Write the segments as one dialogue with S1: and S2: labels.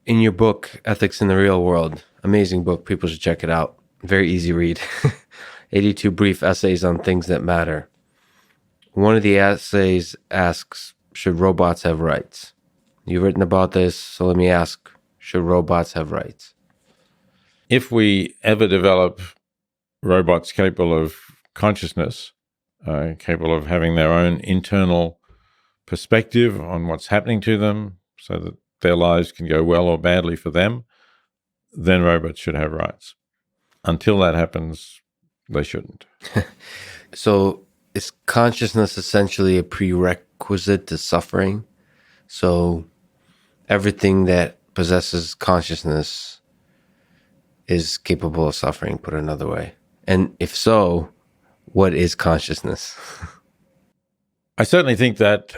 S1: In your book, Ethics in the Real World, amazing book, people should check it out. Very easy read. 82 brief essays on things that matter. One of the essays asks, should robots have rights? You've written about this, so let me ask, should robots have rights?
S2: If we ever develop robots capable of consciousness, capable of having their own internal perspective on what's happening to them so that their lives can go well or badly for them, then robots should have rights. Until that happens, they shouldn't.
S1: So is consciousness essentially a prerequisite to suffering? So everything that possesses consciousness is capable of suffering, put another way. And if so, what is consciousness?
S2: I certainly think that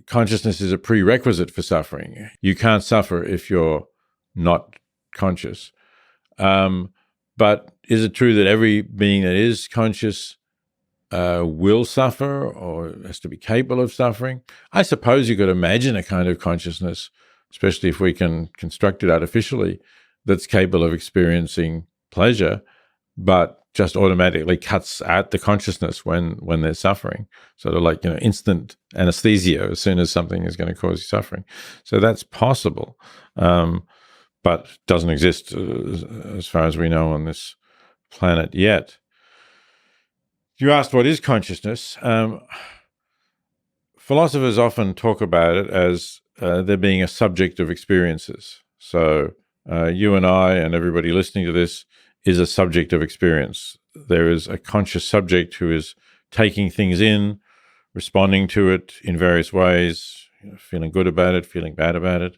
S2: consciousness is a prerequisite for suffering. You can't suffer if you're not conscious. But is it true that every being that is conscious will suffer or has to be capable of suffering? I suppose you could imagine a kind of consciousness, especially if we can construct it artificially, that's capable of experiencing pleasure, but just automatically cuts out the consciousness when they're suffering. Sort of like, instant anesthesia as soon as something is going to cause you suffering. So that's possible, but doesn't exist as far as we know on this planet yet. You asked what is consciousness. Philosophers often talk about it as there being a subject of experiences. So you and I and everybody listening to this is a subject of experience. There is a conscious subject who is taking things in, responding to it in various ways, feeling good about it, feeling bad about it.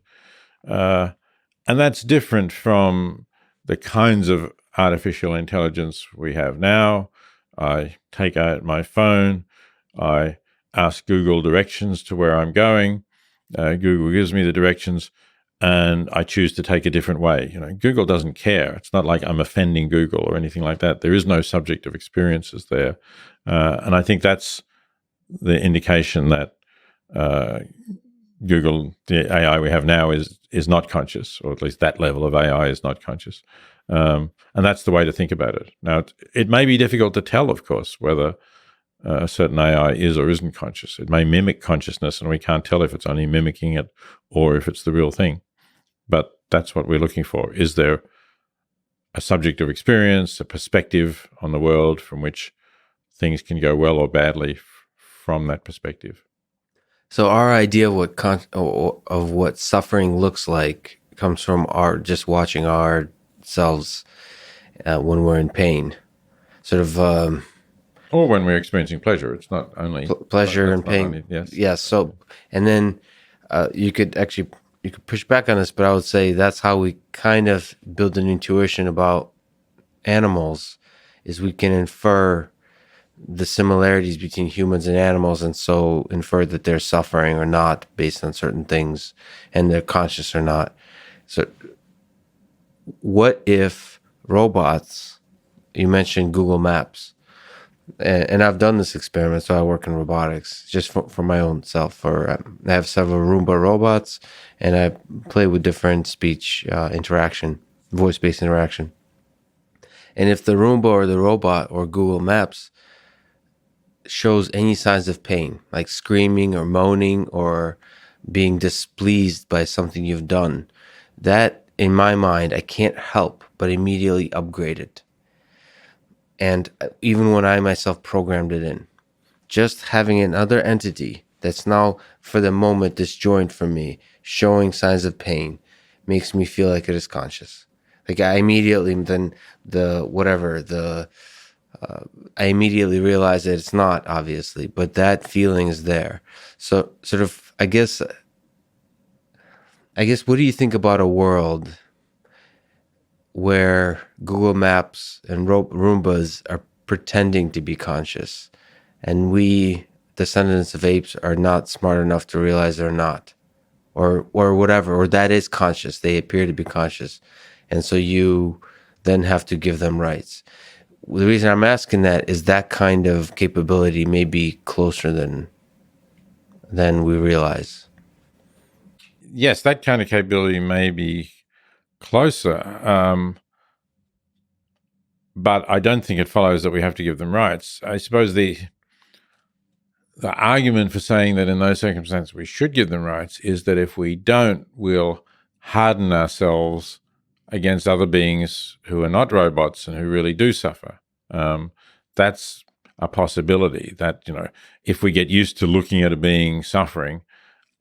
S2: And that's different from the kinds of artificial intelligence we have now. I take out my phone, I ask Google directions to where I'm going, Google gives me the directions, and I choose to take a different way. Google doesn't care. It's not like I'm offending Google or anything like that. There is no subject of experiences there. And I think that's the indication that Google, the AI we have now, is not conscious, or at least that level of AI is not conscious. And that's the way to think about it. Now, it may be difficult to tell, of course, whether a certain AI is or isn't conscious. It may mimic consciousness, and we can't tell if it's only mimicking it or if it's the real thing. But that's what we're looking for. Is there a subject of experience, a perspective on the world from which things can go well or badly from that perspective?
S1: So our idea of what suffering looks like comes from our just watching ourselves when we're in pain, sort of,
S2: or when we're experiencing pleasure. It's not only
S1: pleasure and pain.
S2: Only, yes.
S1: Yes. So, and then you could push back on this, but I would say that's how we kind of build an intuition about animals, is we can infer the similarities between humans and animals, and so infer that they're suffering or not based on certain things, and they're conscious or not. So what if robots, you mentioned Google Maps, and I've done this experiment, so I work in robotics just for my own self. I have several Roomba robots, and I play with different speech interaction, voice-based interaction. And if the Roomba or the robot or Google Maps shows any signs of pain, like screaming or moaning or being displeased by something you've done, that, in my mind, I can't help but immediately upgrade it. And even when I myself programmed it in, just having another entity that's now, for the moment, disjoint from me, showing signs of pain, makes me feel like it is conscious. Like I immediately, then I immediately realize that it's not, obviously, but that feeling is there. So sort of, I guess, what do you think about a world where Google Maps and Roombas are pretending to be conscious, and we, descendants of apes, are not smart enough to realize they're not, or whatever, or that is conscious, they appear to be conscious, and so you then have to give them rights? The reason I'm asking that is that kind of capability may be closer than we realize.
S2: yes, that kind of capability may be closer, but I don't think it follows that we have to give them rights. I suppose the argument for saying that in those circumstances we should give them rights is that if we don't, we'll harden ourselves against other beings who are not robots and who really do suffer. That's a possibility that, if we get used to looking at a being suffering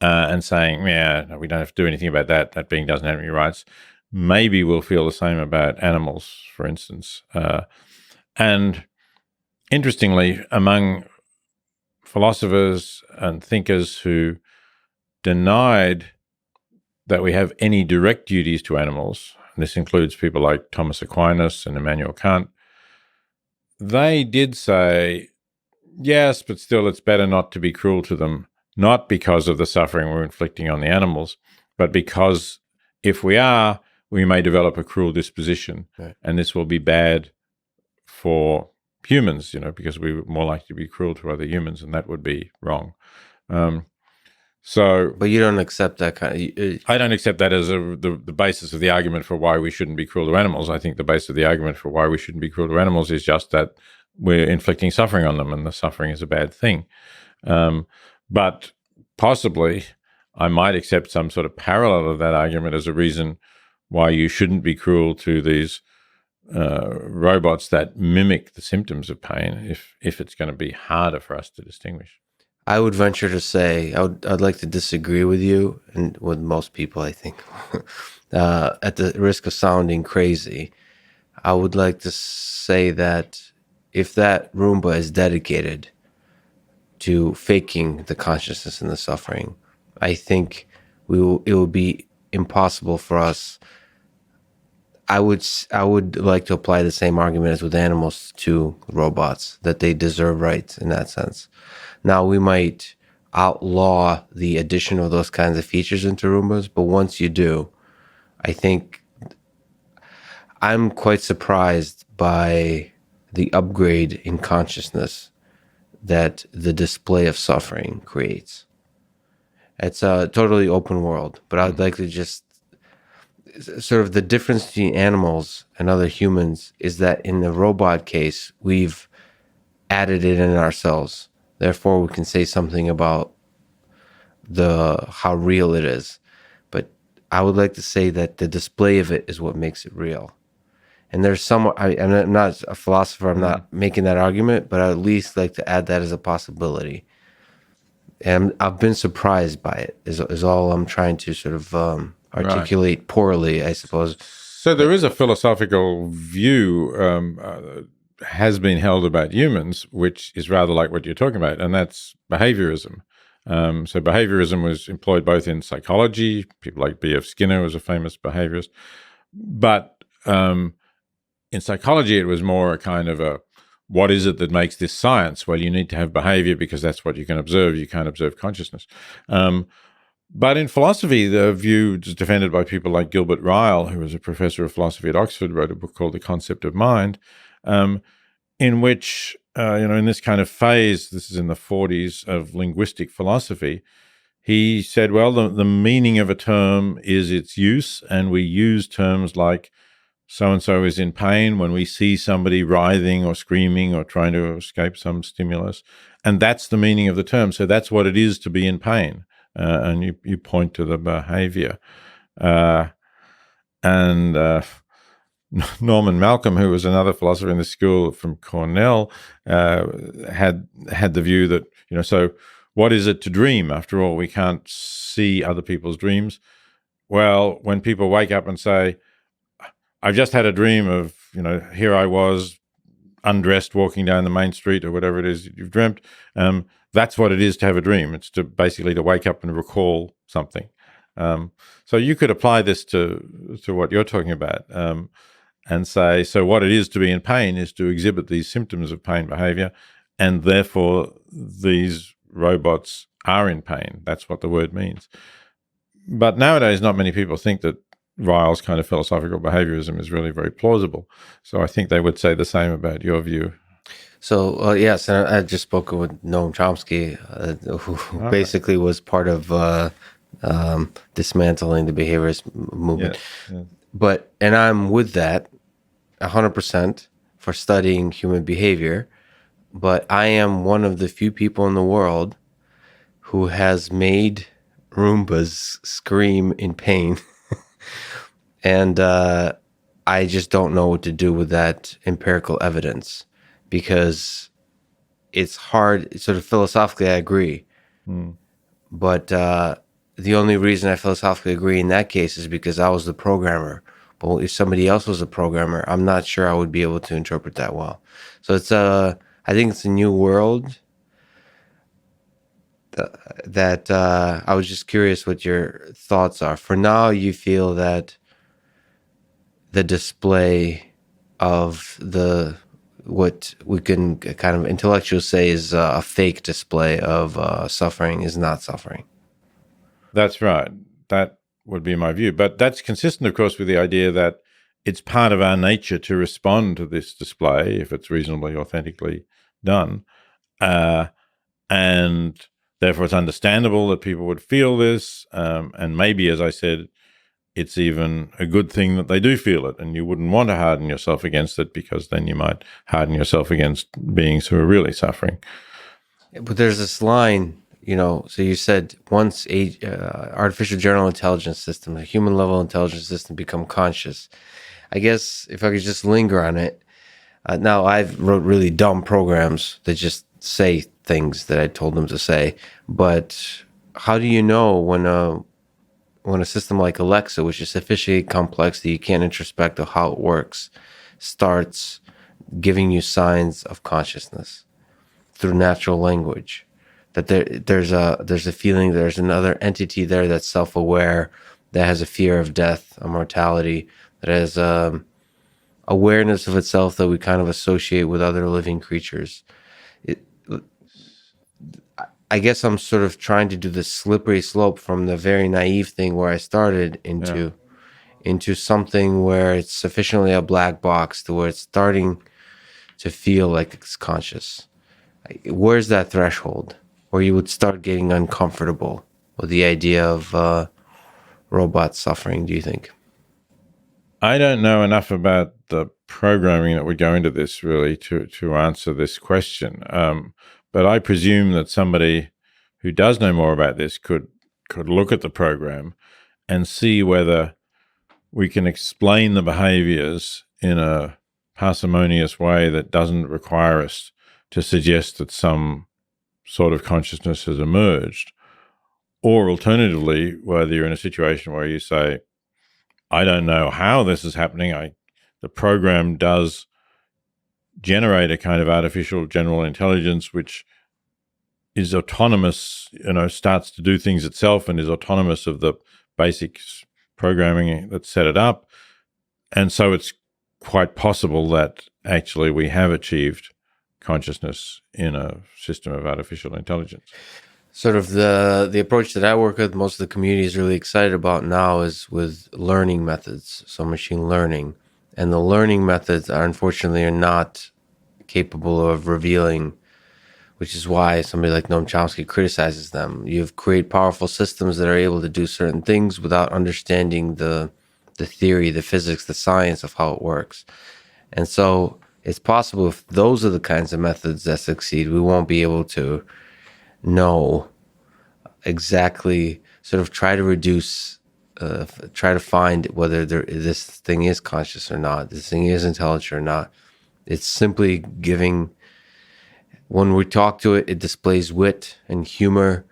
S2: and saying, yeah, no, we don't have to do anything about that, that being doesn't have any rights, maybe we'll feel the same about animals, for instance. And interestingly, among philosophers and thinkers who denied that we have any direct duties to animals, and this includes people like Thomas Aquinas and Immanuel Kant, they did say, yes, but still it's better not to be cruel to them, not because of the suffering we're inflicting on the animals, but because if we are, we may develop a cruel disposition, right, and this will be bad for humans, because we're more likely to be cruel to other humans, and that would be wrong.
S1: But you don't accept that
S2: I don't accept that as the basis of the argument for why we shouldn't be cruel to animals. I think the basis of the argument for why we shouldn't be cruel to animals is just that we're inflicting suffering on them, and the suffering is a bad thing. But possibly I might accept some sort of parallel of that argument as a reason why you shouldn't be cruel to these robots that mimic the symptoms of pain if it's going to be harder for us to distinguish.
S1: I would venture to say I'd like to disagree with you and with most people, I think. At the risk of sounding crazy, I would like to say that if that Roomba is dedicated to faking the consciousness and the suffering, I think it will be impossible for us. I would like to apply the same argument as with animals to robots, that they deserve rights in that sense. Now, we might outlaw the addition of those kinds of features into Roombas, but once you do, I think I'm quite surprised by the upgrade in consciousness that the display of suffering creates. It's a totally open world, but I'd like to just sort of the difference between animals and other humans is that in the robot case, we've added it in ourselves. Therefore, we can say something about how real it is. But I would like to say that the display of it is what makes it real. And there's I'm not a philosopher, I'm not making that argument, but I at least like to add that as a possibility. And I've been surprised by it, is all I'm trying to sort of articulate right. Poorly, I suppose.
S2: So there is a philosophical view has been held about humans, which is rather like what you're talking about, and that's behaviorism. So behaviorism was employed both in psychology, people like B.F. Skinner was a famous behaviorist, but in psychology it was more a kind of what is it that makes this science? Well, you need to have behavior because that's what you can observe. You can't observe consciousness. But in philosophy, the view is defended by people like Gilbert Ryle, who was a professor of philosophy at Oxford, wrote a book called The Concept of Mind, in which, in this kind of phase, this is in the 40s of linguistic philosophy, he said, well, the meaning of a term is its use, and we use terms like so-and-so is in pain when we see somebody writhing or screaming or trying to escape some stimulus, and that's the meaning of the term. So that's what it is to be in pain. And you point to the behavior. Norman Malcolm, who was another philosopher in the school from Cornell, had the view that, so what is it to dream? After all, we can't see other people's dreams. Well, when people wake up and say, I've just had a dream of, here I was undressed walking down the main street or whatever it is you've dreamt, that's what it is to have a dream. It's to wake up and recall something. So you could apply this to what you're talking about and say, so what it is to be in pain is to exhibit these symptoms of pain behavior, and therefore these robots are in pain. That's what the word means. But nowadays, not many people think that Ryle's kind of philosophical behaviorism is really very plausible. So I think they would say the same about your view.
S1: So, yes, and I just spoke with Noam Chomsky, who basically was part of dismantling the behaviorist movement.
S2: Yes. Yes.
S1: And I'm with that 100% for studying human behavior. But I am one of the few people in the world who has made Roombas scream in pain. And I just don't know what to do with that empirical evidence, because it's hard. Sort of philosophically, I agree.
S2: Mm.
S1: But the only reason I philosophically agree in that case is because I was the programmer. But if somebody else was a programmer, I'm not sure I would be able to interpret that well. So I think it's a new world that I was just curious what your thoughts are. For now, you feel that the display of what we can kind of intellectually say is a fake display of suffering is not suffering.
S2: That's right. That would be my view. But that's consistent, of course, with the idea that it's part of our nature to respond to this display if it's reasonably authentically done. And therefore, it's understandable that people would feel this. And maybe, as I said, it's even a good thing that they do feel it. And you wouldn't want to harden yourself against it, because then you might harden yourself against beings who are really suffering.
S1: But there's this line, so you said once artificial general intelligence system, a human level intelligence system, become conscious. I guess if I could just linger on it. Now, I've wrote really dumb programs that just say things that I told them to say. But how do you know when a system like Alexa, which is sufficiently complex that you can't introspect of how it works, starts giving you signs of consciousness through natural language, that there's a feeling there's another entity there that's self-aware, that has a fear of death, a mortality, that has awareness of itself that we kind of associate with other living creatures. I guess I'm sort of trying to do this slippery slope from the very naive thing where I started into something where it's sufficiently a black box to where it's starting to feel like it's conscious. Where's that threshold where you would start getting uncomfortable with the idea of robots suffering, do you think?
S2: I don't know enough about the programming that would go into this really to answer this question. But I presume that somebody who does know more about this could look at the program and see whether we can explain the behaviors in a parsimonious way that doesn't require us to suggest that some sort of consciousness has emerged. Or alternatively, whether you're in a situation where you say, I don't know how this is happening. The program does generate a kind of artificial general intelligence which is autonomous, starts to do things itself and is autonomous of the basic programming that set it up. And so it's quite possible that actually we have achieved consciousness in a system of artificial intelligence.
S1: Sort of the approach that I work with, most of the community is really excited about now, is with learning methods, so machine learning. And the learning methods are unfortunately not capable of revealing, which is why somebody like Noam Chomsky criticizes them. You've created powerful systems that are able to do certain things without understanding the theory, the physics, the science of how it works. And so it's possible, if those are the kinds of methods that succeed, we won't be able to know exactly, sort of try to reduce, try to find whether this thing is conscious or not, this thing is intelligent or not. It's simply giving, when we talk to it, it displays wit and humor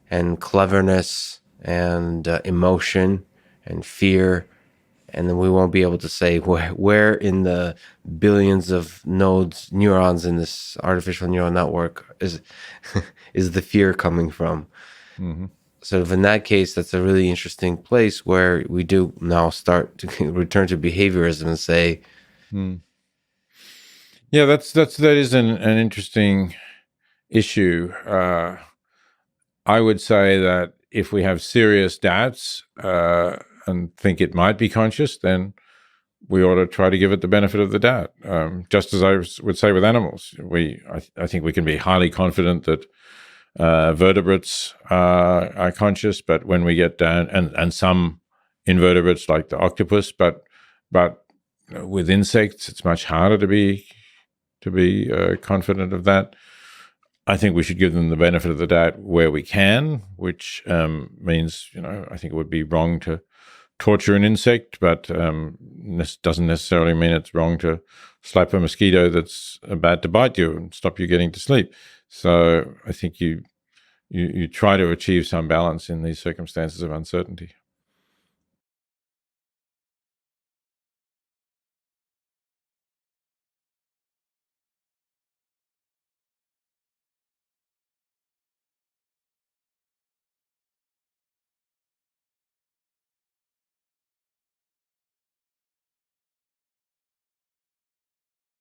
S1: and cleverness and emotion and fear. And then we won't be able to say where in the billions of neurons in this artificial neural network is the fear coming from.
S2: Mm-hmm.
S1: Sort of in that case, that's a really interesting place where we do now start to return to behaviorism and say,
S2: yeah, that is an interesting issue. I would say that if we have serious doubts and think it might be conscious, then we ought to try to give it the benefit of the doubt. Just as I would say with animals, I think we can be highly confident that Vertebrates are conscious, but when we get down, and some invertebrates like the octopus, but with insects, it's much harder to be confident of that. I think we should give them the benefit of the doubt where we can, which means, I think it would be wrong to torture an insect, but this doesn't necessarily mean it's wrong to slap a mosquito that's about to bite you and stop you getting to sleep. So I think you try to achieve some balance in these circumstances of uncertainty.